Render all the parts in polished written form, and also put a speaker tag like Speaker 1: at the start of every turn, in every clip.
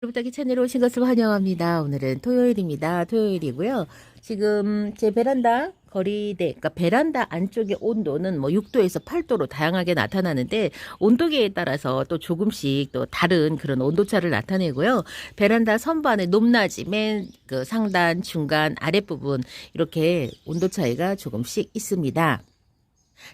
Speaker 1: 루부타기 채널에 오신 것을 환영합니다. 오늘은 토요일입니다. 토요일이고요. 지금 제 베란다 거리대, 그러니까 베란다 안쪽의 온도는 뭐 6도에서 8도로 다양하게 나타나는데 온도계에 따라서 또 조금씩 또 다른 그런 온도차를 나타내고요. 베란다 선반의 높낮이, 맨 그 상단, 중간, 아랫부분 이렇게 온도 차이가 조금씩 있습니다.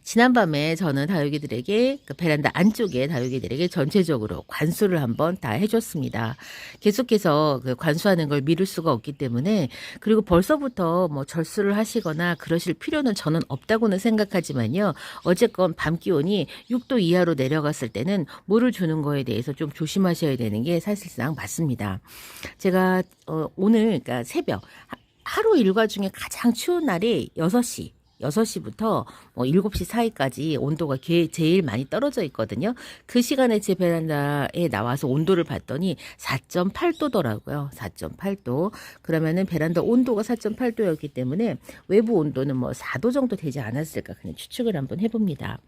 Speaker 1: 지난밤에 저는 다육이들에게 그 베란다 안쪽에 다육이들에게 전체적으로 관수를 한번 다 해줬습니다. 계속해서 그 관수하는 걸 미룰 수가 없기 때문에, 그리고 벌써부터 뭐 절수를 하시거나 그러실 필요는 저는 없다고는 생각하지만요. 어쨌건 밤 기온이 6도 이하로 내려갔을 때는 물을 주는 거에 대해서 좀 조심하셔야 되는 게 사실상 맞습니다. 제가 오늘 그러니까 새벽 하루 일과 중에 가장 추운 날이 6시부터 뭐 7시 사이까지 온도가 제일 많이 떨어져 있거든요. 그 시간에 제 베란다에 나와서 온도를 봤더니 4.8도더라고요. 4.8도. 그러면은 베란다 온도가 4.8도였기 때문에 외부 온도는 뭐 4도 정도 되지 않았을까, 그냥 추측을 한번 해봅니다.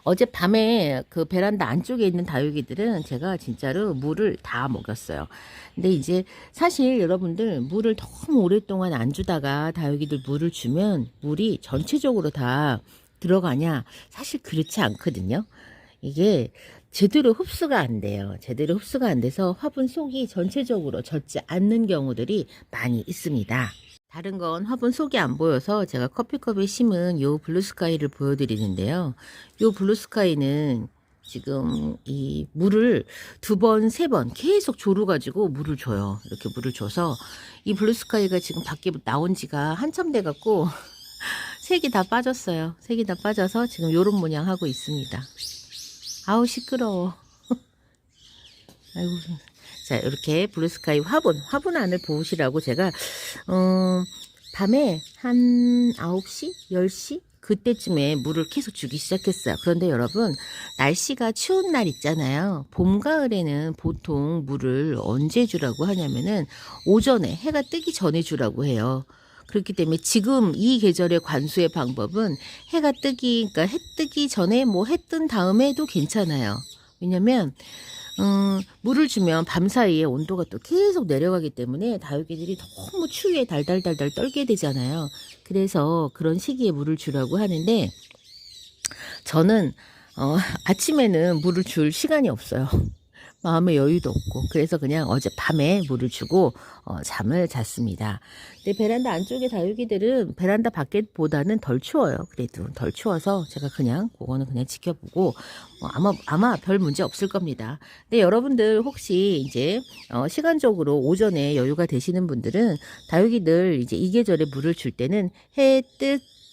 Speaker 1: 어젯밤에 그 베란다 안쪽에 있는 다육이들은 제가 진짜로 물을 다 먹였어요. 근데 이제 사실 여러분들 물을 너무 오랫동안 안 주다가 다육이들 물을 주면 물이 전체적으로 다 들어가냐? 사실 그렇지 않거든요. 이게 제대로 흡수가 안 돼요. 제대로 흡수가 안 돼서 화분 속이 전체적으로 젖지 않는 경우들이 많이 있습니다. 다른 건 화분 속이 안 보여서 제가 커피컵에 심은 요 블루스카이를 보여드리는데요. 요 블루스카이는 지금 이 물을 2번, 3번 계속 조르가지고 물을 줘요. 이렇게 물을 줘서 이 블루스카이가 지금 밖에 나온 지가 한참 돼갖고 색이 다 빠졌어요. 색이 다 빠져서 지금 요런 모양 하고 있습니다. 아우 시끄러워. 아이고. 자, 이렇게 블루스카이 화분 안을 보시라고 제가 밤에 한 9시, 10시 그때쯤에 물을 계속 주기 시작했어요. 그런데 여러분, 날씨가 추운 날 있잖아요. 봄, 가을에는 보통 물을 언제 주라고 하냐면은 오전에 해가 뜨기 전에 주라고 해요. 그렇기 때문에 지금 이 계절의 관수의 방법은 해가 뜨기, 그러니까 해 뜨기 전에 뭐 해 뜬 다음에도 괜찮아요. 왜냐면 물을 주면 밤사이에 온도가 또 계속 내려가기 때문에 다육이들이 너무 추위에 달달달달 떨게 되잖아요. 그래서 그런 시기에 물을 주라고 하는데, 저는 아침에는 물을 줄 시간이 없어요. 마음의 여유도 없고, 그래서 그냥 어젯밤에 물을 주고 잠을 잤습니다. 근데 베란다 안쪽의 다육이들은 베란다 밖보다는 덜 추워요. 그래도 덜 추워서 제가 그냥 그거는 그냥 지켜보고 아마 별 문제 없을 겁니다. 근데 여러분들 혹시 이제 시간적으로 오전에 여유가 되시는 분들은 다육이들 이제 이 계절에 물을 줄 때는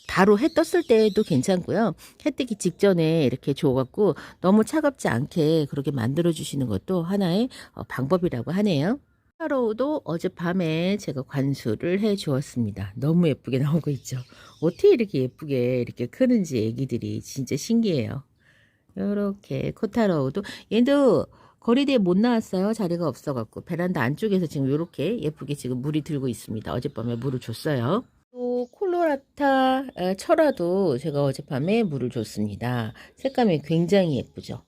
Speaker 1: 바로 해 떴을 때도 괜찮고요. 해 뜨기 직전에 이렇게 줘갖고 너무 차갑지 않게 그렇게 만들어 주시는 것도 하나의 방법이라고 하네요. 하로우도 어젯밤에 제가 관수를 해 주었습니다. 너무 예쁘게 나오고 있죠. 어떻게 이렇게 예쁘게 이렇게 크는지 애기들이 진짜 신기해요. 이렇게 코타로우도, 얘도 거리대에 못 나왔어요. 자리가 없어갖고 베란다 안쪽에서 지금 이렇게 예쁘게 지금 물이 들고 있습니다. 어젯밤에 물을 줬어요. 또 콜로라타 철화도 제가 어젯밤에 물을 줬습니다. 색감이 굉장히 예쁘죠.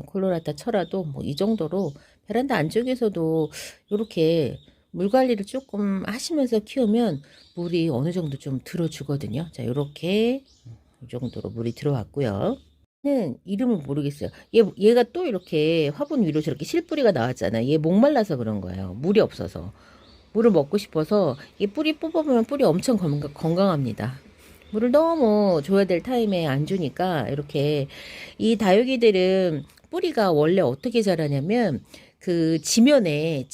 Speaker 1: 콜로라타 철화도 뭐 이 정도로 베란다 안쪽에서도 이렇게 물 관리를 조금 하시면서 키우면 물이 어느 정도 좀 들어주거든요. 자, 이렇게 이 정도로 물이 들어왔고요. 는 이름을 모르겠어요. 얘가 또 이렇게 화분 위로 저렇게 실뿌리가 나왔잖아요. 얘 목말라서 그런 거예요. 물이 없어서. 물을 먹고 싶어서 이 뿌리 뽑아보면 뿌리 엄청 건강합니다. 물을 너무 줘야 될 타임에 안 주니까 이렇게, 이 다육이들은 뿌리가 원래 어떻게 자라냐면 그 지면에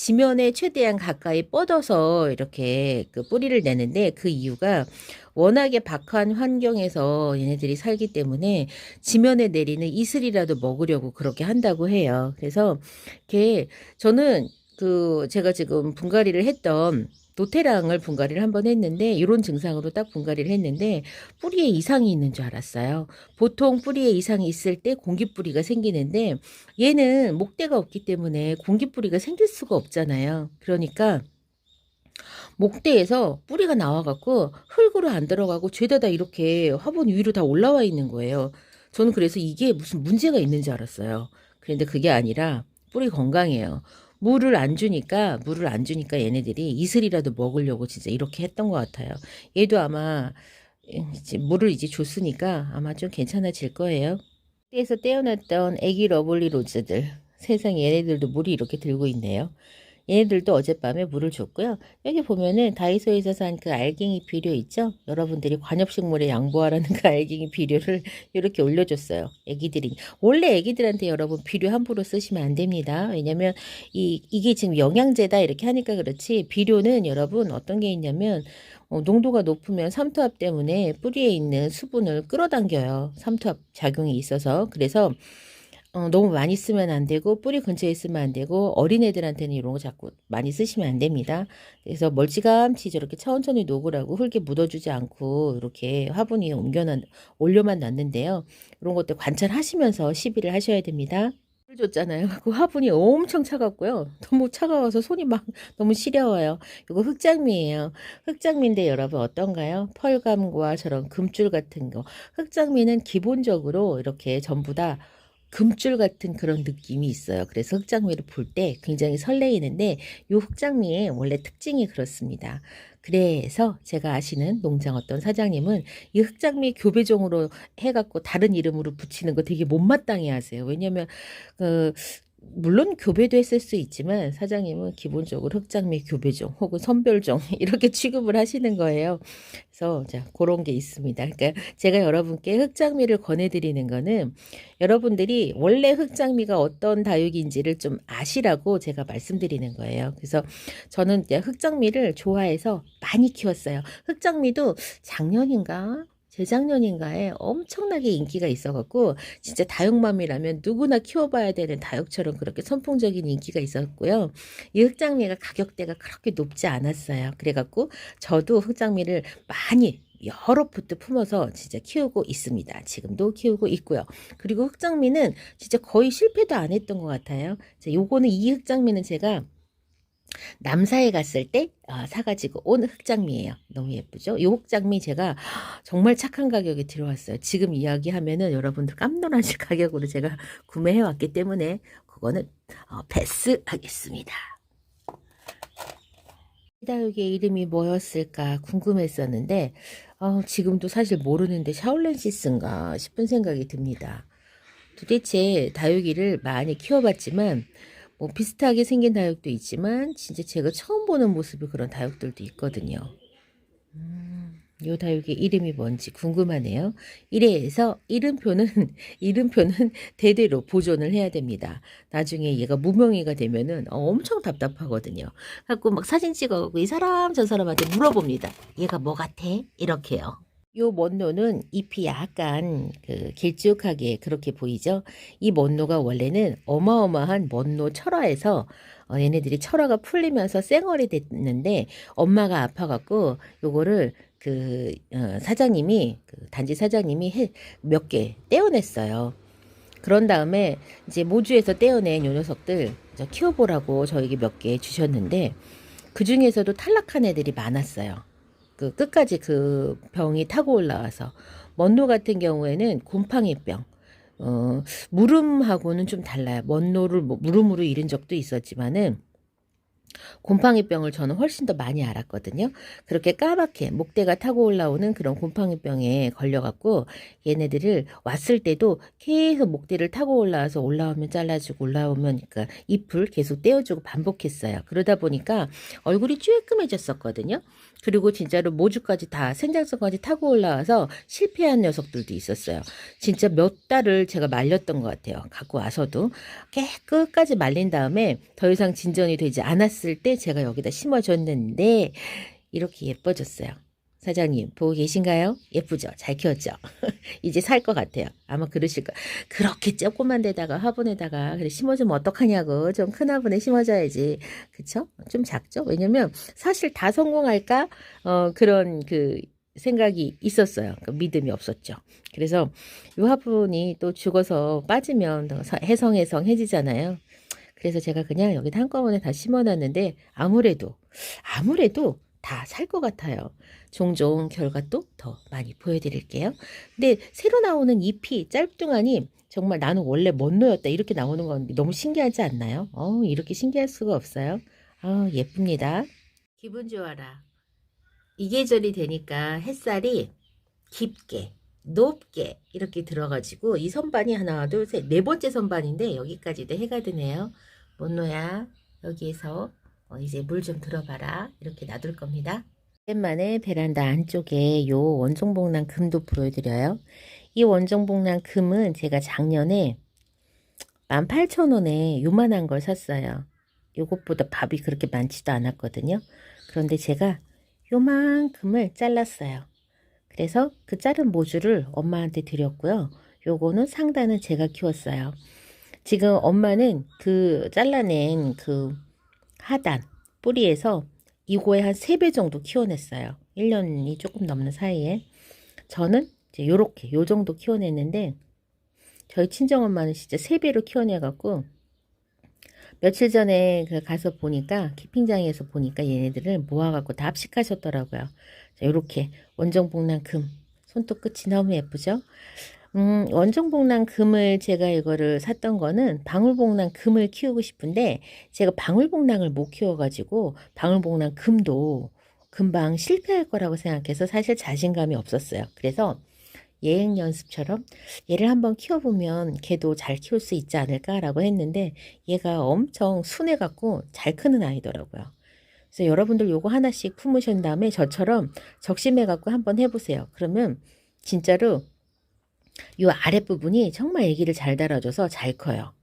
Speaker 1: 최대한 가까이 뻗어서 이렇게 그 뿌리를 내는데, 그 이유가 워낙에 박한 환경에서 얘네들이 살기 때문에 지면에 내리는 이슬이라도 먹으려고 그렇게 한다고 해요. 그래서 저는 제가 지금 분갈이를 했던 도테랑을 분갈이를 한번 했는데, 이런 증상으로 딱 분갈이를 했는데 뿌리에 이상이 있는 줄 알았어요. 보통 뿌리에 이상이 있을 때 공기뿌리가 생기는데, 얘는 목대가 없기 때문에 공기뿌리가 생길 수가 없잖아요. 그러니까 목대에서 뿌리가 나와갖고 흙으로 안 들어가고 죄다다 이렇게 화분 위로 다 올라와 있는 거예요. 저는 그래서 이게 무슨 문제가 있는 줄 알았어요. 그런데 그게 아니라 뿌리 건강해요. 물을 안 주니까 얘네들이 이슬이라도 먹으려고 진짜 이렇게 했던 것 같아요. 얘도 아마 이제 물을 이제 줬으니까 아마 좀 괜찮아질 거예요. 떼에서 떼어놨던 애기 러블리 로즈들. 세상에 얘네들도 물이 이렇게 들고 있네요. 얘네들도 어젯밤에 물을 줬고요. 여기 보면은 다이소에서 산 그 알갱이 비료 있죠? 여러분들이 관엽식물에 양보하라는 그 알갱이 비료를 이렇게 올려줬어요. 애기들이. 원래 애기들한테 여러분 비료 함부로 쓰시면 안 됩니다. 왜냐면 이게 지금 영양제다 이렇게 하니까 그렇지 비료는 여러분 어떤 게 있냐면 농도가 높으면 삼투압 때문에 뿌리에 있는 수분을 끌어당겨요. 삼투압 작용이 있어서. 그래서 너무 많이 쓰면 안 되고 뿌리 근처에 쓰면 안 되고 어린애들한테는 이런 거 자꾸 많이 쓰시면 안 됩니다. 그래서 멀찌감치 저렇게 천천히 녹으라고 흙에 묻어주지 않고 이렇게 화분위에 올려만 놨는데요. 이런 것들 관찰하시면서 시비를 하셔야 됩니다. 물 줬잖아요. 그 화분이 엄청 차갑고요. 너무 차가워서 손이 막 너무 시려워요. 이거 흑장미예요. 흑장미인데 여러분 어떤가요? 펄감과 저런 금줄 같은 거. 흑장미는 기본적으로 이렇게 전부 다 금줄 같은 그런 느낌이 있어요. 그래서 흑장미를 볼 때 굉장히 설레이는데 이 흑장미의 원래 특징이 그렇습니다. 그래서 제가 아시는 농장 어떤 사장님은 이 흑장미 교배종으로 해갖고 다른 이름으로 붙이는 거 되게 못마땅해 하세요. 왜냐면 물론 교배도 했을 수 있지만 사장님은 기본적으로 흑장미 교배종 혹은 선별종 이렇게 취급을 하시는 거예요. 그래서 자 그런 게 있습니다. 그러니까 제가 여러분께 흑장미를 권해드리는 거는 여러분들이 원래 흑장미가 어떤 다육인지를 좀 아시라고 제가 말씀드리는 거예요. 그래서 저는 이제 흑장미를 좋아해서 많이 키웠어요. 흑장미도 작년인가? 재작년인가에 엄청나게 인기가 있어갖고 진짜 다육맘이라면 누구나 키워봐야 되는 다육처럼 그렇게 선풍적인 인기가 있었고요. 이 흑장미가 가격대가 그렇게 높지 않았어요. 그래갖고 저도 흑장미를 많이 여러 포트 품어서 진짜 키우고 있습니다. 지금도 키우고 있고요. 그리고 흑장미는 진짜 거의 실패도 안 했던 것 같아요. 요거는 이 흑장미는 제가 남사에 갔을 때 사가지고 온 흑장미예요. 너무 예쁘죠? 이 흑장미 제가 정말 착한 가격에 들어왔어요. 지금 이야기하면은 여러분들 깜놀하실 가격으로 제가 구매해 왔기 때문에 그거는 패스하겠습니다. 이 다육의 이름이 뭐였을까 궁금했었는데 지금도 사실 모르는데 샤올렌시스인가 싶은 생각이 듭니다. 도대체 다육이를 많이 키워봤지만 뭐 비슷하게 생긴 다육도 있지만 진짜 제가 처음 보는 모습의 그런 다육들도 있거든요. 요 다육의 이름이 뭔지 궁금하네요. 이래서 이름표는 대대로 보존을 해야 됩니다. 나중에 얘가 무명의가 되면은 엄청 답답하거든요. 갖고 막 사진 찍어갖고 이 사람 저 사람한테 물어봅니다. 얘가 뭐 같아? 이렇게요. 요 먼노는 잎이 약간 길쭉하게 그렇게 보이죠? 이 먼노가 원래는 어마어마한 먼노 철화에서 얘네들이 철화가 풀리면서 쌩얼이 됐는데 엄마가 아파갖고 요거를 사장님이 단지 사장님이 몇 개 떼어냈어요. 그런 다음에 이제 모주에서 떼어낸 요 녀석들 키워보라고 저에게 몇 개 주셨는데 그 중에서도 탈락한 애들이 많았어요. 끝까지 그 병이 타고 올라와서 먼노 같은 경우에는 곰팡이병 무름하고는 좀 달라요. 먼노를 무름으로 잃은 적도 있었지만은 곰팡이병을 저는 훨씬 더 많이 알았거든요. 그렇게 까맣게 목대가 타고 올라오는 그런 곰팡이병에 걸려갖고 얘네들을 왔을 때도 계속 목대를 타고 올라와서 올라오면 잘라주고 올라오면 그러니까 잎을 계속 떼어주고 반복했어요. 그러다 보니까 얼굴이 쬐끔해졌었거든요. 그리고 진짜로 모주까지 다 생장성까지 타고 올라와서 실패한 녀석들도 있었어요. 진짜 몇 달을 제가 말렸던 것 같아요. 갖고 와서도 끝까지 말린 다음에 더 이상 진전이 되지 않았을 때 제가 여기다 심어줬는데 이렇게 예뻐졌어요. 사장님 보고 계신가요? 예쁘죠? 잘 키웠죠? 이제 살 것 같아요. 아마 그러실 거예요. 그렇게 조그만 데다가 화분에다가 그래 심어주면 어떡하냐고. 좀 큰 화분에 심어줘야지. 그쵸? 좀 작죠? 왜냐면 사실 다 성공할까? 그런 생각이 있었어요. 믿음이 없었죠. 그래서 이 화분이 또 죽어서 빠지면 해성해지잖아요. 그래서 제가 그냥 여기다 한꺼번에 다 심어놨는데 아무래도 다 살 것 같아요. 종종 결과도 더 많이 보여드릴게요. 근데 새로 나오는 잎이 짧둥하니 정말 나는 원래 먼노였다 이렇게 나오는 건 너무 신기하지 않나요? 이렇게 신기할 수가 없어요. 예쁩니다. 기분 좋아라. 이 계절이 되니까 햇살이 깊게 높게 이렇게 들어가지고 이 선반이 하나 둘 셋 네 번째 선반인데 여기까지도 해가 드네요. 먼노야 여기에서 이제 물 좀 들어봐라 이렇게 놔둘 겁니다. 오랜만에 베란다 안쪽에 요 원종복랑 금도 보여드려요. 이 원종복랑 금은 제가 작년에 18,000원에 요만한 걸 샀어요. 요것보다 밥이 그렇게 많지도 않았거든요. 그런데 제가 요만큼을 잘랐어요. 그래서 그 자른 모주를 엄마한테 드렸고요. 요거는 상단은 제가 키웠어요. 지금 엄마는 그 잘라낸 그 하단 뿌리에서 이거에 한 3배 정도 키워냈어요. 1년이 조금 넘는 사이에. 저는 이제 요렇게 요 정도 키워냈는데 저희 친정엄마는 진짜 3배로 키워내갖고 며칠 전에 가서 보니까 키핑장에서 보니까 얘네들을 모아갖고 다 합식하셨더라고요. 자, 요렇게 원종복랑 금 손톱 끝이 너무 예쁘죠? 원종복랑 금을 제가 이거를 샀던 거는 방울복랑 금을 키우고 싶은데 제가 방울복랑을 못 키워가지고 방울복랑 금도 금방 실패할 거라고 생각해서 사실 자신감이 없었어요. 그래서 예행 연습처럼 얘를 한번 키워보면 걔도 잘 키울 수 있지 않을까라고 했는데 얘가 엄청 순해갖고 잘 크는 아이더라고요. 그래서 여러분들 요거 하나씩 품으신 다음에 저처럼 적심해갖고 한번 해보세요. 그러면 진짜로 요 아랫부분이 정말 아기를 잘 달아줘서 잘 커요.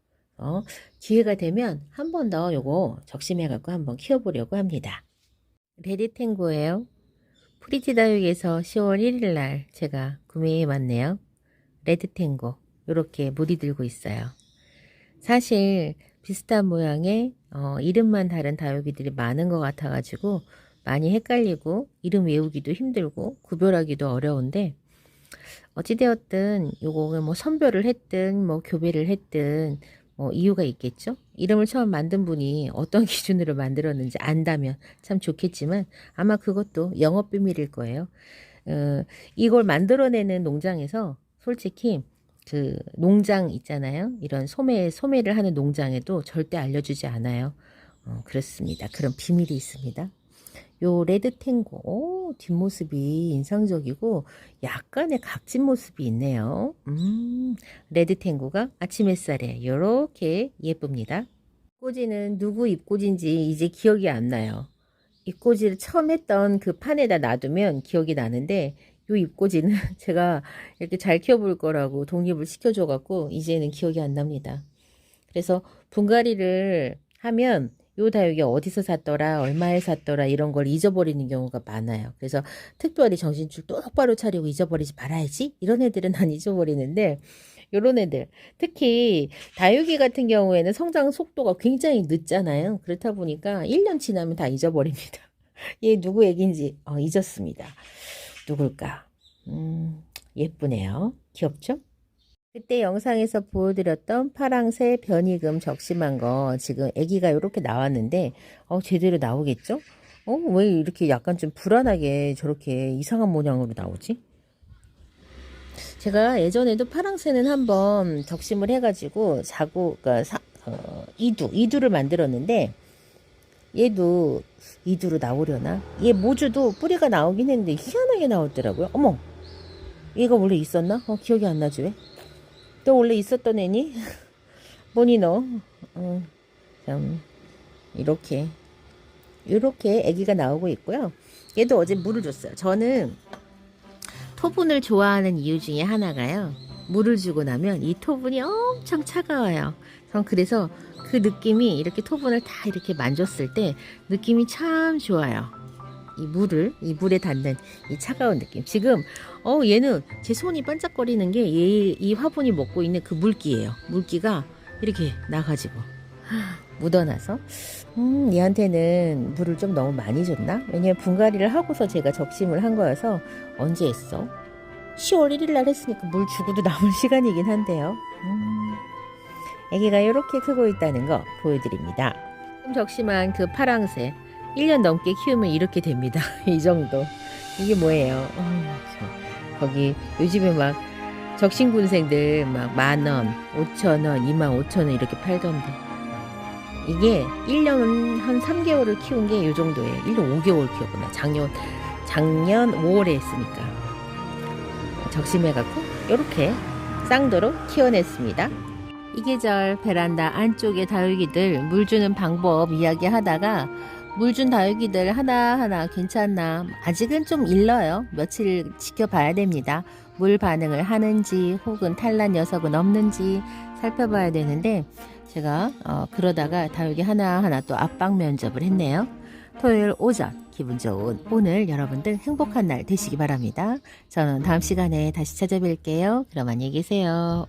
Speaker 1: 기회가 되면 한 번 더 요거 적심해갖고 한번 키워보려고 합니다. 레드탱고예요. 프리티다육에서 10월 1일 날 제가 구매해 왔네요. 레드탱고 요렇게 무늬 들고 있어요. 사실 비슷한 모양의 이름만 다른 다육이들이 많은 것 같아 가지고 많이 헷갈리고 이름 외우기도 힘들고 구별하기도 어려운데 어찌되었든 요거 뭐 선별을 했든 뭐 교배를 했든 뭐 이유가 있겠죠. 이름을 처음 만든 분이 어떤 기준으로 만들었는지 안다면 참 좋겠지만 아마 그것도 영업 비밀일 거예요. 이걸 만들어내는 농장에서 솔직히 그 농장 있잖아요. 이런 소매를 하는 농장에도 절대 알려주지 않아요. 그렇습니다. 그런 비밀이 있습니다. 요 레드탱고 뒷모습이 인상적이고 약간의 각진 모습이 있네요. 레드탱고가 아침 햇살에 요렇게 예쁩니다. 잎꽂이는 누구 잎꽂인지 이제 기억이 안 나요. 잎꽂이를 처음 했던 그 판에다 놔두면 기억이 나는데 요 잎꽂이는 제가 이렇게 잘 키워볼 거라고 독립을 시켜줘 갖고 이제는 기억이 안 납니다. 그래서 분갈이를 하면 요 다육이 어디서 샀더라 얼마에 샀더라 이런 걸 잊어버리는 경우가 많아요. 그래서 특별히 정신줄 똑바로 차리고 잊어버리지 말아야지 이런 애들은 안 잊어버리는데 요런 애들 특히 다육이 같은 경우에는 성장 속도가 굉장히 늦잖아요. 그렇다 보니까 1년 지나면 다 잊어버립니다. 얘 누구 애기인지 잊었습니다. 누굴까? 예쁘네요. 귀엽죠? 그때 영상에서 보여드렸던 파랑새 변이금 적심한 거 지금 아기가 이렇게 나왔는데 제대로 나오겠죠? 왜 이렇게 약간 좀 불안하게 저렇게 이상한 모양으로 나오지? 제가 예전에도 파랑새는 한번 적심을 해가지고 그러니까 이두를 만들었는데 얘도 이두로 나오려나? 얘 모주도 뿌리가 나오긴 했는데 희한하게 나오더라고요. 어머! 얘가 원래 있었나? 기억이 안 나지 왜? 또 원래 있었던 애니? 뭐니 너? 참 이렇게 아기가 나오고 있고요. 얘도 어제 물을 줬어요. 저는 토분을 좋아하는 이유 중에 하나가요. 물을 주고 나면 이 토분이 엄청 차가워요. 전 그래서 그 느낌이 이렇게 토분을 다 이렇게 만졌을 때 느낌이 참 좋아요. 이 물에 닿는 이 차가운 느낌. 지금 얘는 제 손이 반짝거리는 게 이 화분이 먹고 있는 그 물기예요. 물기가 이렇게 나가지고 묻어나서 얘한테는 물을 좀 너무 많이 줬나? 왜냐면 분갈이를 하고서 제가 적심을 한 거여서 언제 했어? 10월 1일 날 했으니까 물 주고도 남은 시간이긴 한데요. 애기가 이렇게 크고 있다는 거 보여드립니다. 좀 적심한 그 파랑새 1년 넘게 키우면 이렇게 됩니다. 이 정도. 이게 뭐예요? 거기 요즘에 막 적신군생들 막 10,000원, 5,000원, 25,000원 이렇게 팔던데. 이게 1년 한 3개월을 키운 게 이 정도예요. 1년 5개월 키웠구나. 작년 5월에 했으니까. 적심해갖고 이렇게 쌍도로 키워냈습니다. 이 계절 베란다 안쪽에 다육이들 물 주는 방법 이야기하다가 물 준 다육이들 하나하나 괜찮나 아직은 좀 일러요. 며칠 지켜봐야 됩니다. 물 반응을 하는지 혹은 탈난 녀석은 없는지 살펴봐야 되는데 제가 그러다가 다육이 하나하나 또 압박 면접을 했네요. 토요일 오전 기분 좋은 오늘 여러분들 행복한 날 되시기 바랍니다. 저는 다음 시간에 다시 찾아뵐게요. 그럼 안녕히 계세요.